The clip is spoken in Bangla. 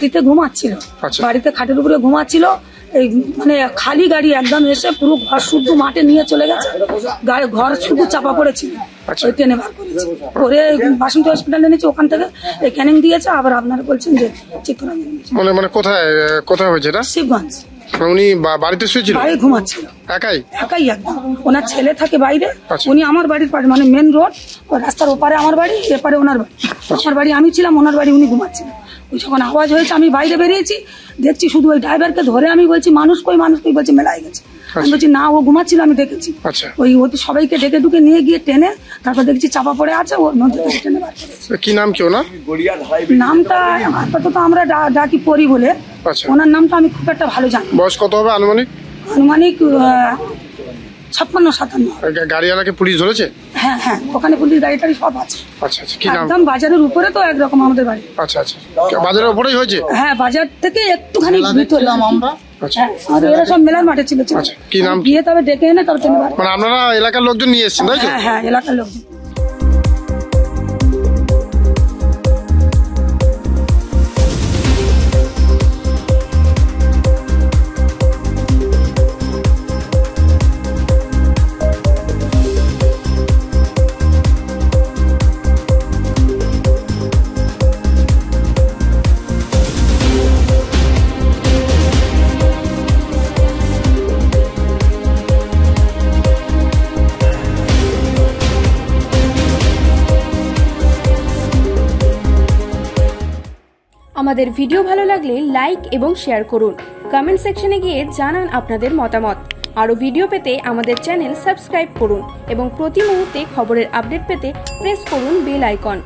বাড়িতে ঘুমাচ্ছিল, বাড়িতে খাটের উপরে ঘুমাচ্ছিল। এই মানে খালি গাড়ি একদম এসে পুরো ঘর শুদ্ধ মাঠে নিয়ে চলে গেছে, ঘর শুধু চাপা পড়েছিল, ওই ট্রেনে বার করেছে করে বাসন্তী হসপিটালে এনেছে, ওখান থেকে এই ক্যানিং দিয়েছে। আবার আপনারা বলছেন যে চিত্তরঞ্জন মানে কোথায় কোথায় হয়েছে এটা? শিবগঞ্জ। উনি বাড়িতে শুয়েছিল, বাড়ি ঘুমাচ্ছিল একাই একদম। ওনার ছেলে থাকে বাইরে, উনি আমার বাড়ির পাশে মানে মেন রোড রাস্তার ওপারে আমার বাড়ি, এপারে ওনার বাড়ি। আমার বাড়ি আমি ছিলাম, ওনার বাড়ি উনি ঘুমাচ্ছিলেন। ওই যখন আওয়াজ হয়েছে আমি বাইরে বেরিয়েছি, দেখছি শুধু ওই ড্রাইভারকে ধরে আমি বলছি মানুষ কই বলছে মেলায় গেছে। আমি বলছি না, ও ঘুমাচ্ছিল, আমি দেখেছি। ওই ও তো সবাইকে ডেকে ডুকে নিয়ে গিয়ে টেনে তারপর দেখছি চাপা পড়ে আছে, ওর নদী থেকে টেনে বার করেছে। কি নাম কি ওনার? নামটা আপাতত আমরা ডাকি পরি বলে, ওনার নামটা আমি খুব একটা ভালো জানি। বয়স কত হবে আনুমানিক? আনুমানিক 56-57। গাড়িওয়ালাকে পুলিশ ধরেছে? হ্যাঁ হ্যাঁ, ওখানে পুলিশ গাড়ি টাড়ি সব আছে। কি নাম? একদম বাজারের উপরে তো একরকম আমাদের বাড়ি। বাজারের উপরেই হয়েছে? হ্যাঁ, বাজার থেকে একটুখানি ভিতরে আমরা। এরা সব মেলার মাঠে ছিল। কি নাম? গিয়ে তবে ডেকে এনে তবে মানে আপনারা এলাকার লোকজন নিয়ে এসেছেন তাই তো? হ্যাঁ, এলাকার লোকজন। আমাদের ভিডিও ভালো লাগলে লাইক এবং শেয়ার করুন। কমেন্ট সেকশনে গিয়ে জানান আপনাদের মতামত। আরও ভিডিও পেতে আমাদের চ্যানেল সাবস্ক্রাইব করুন এবং প্রতি মুহূর্তে খবরের আপডেট পেতে প্রেস করুন বেল আইকন।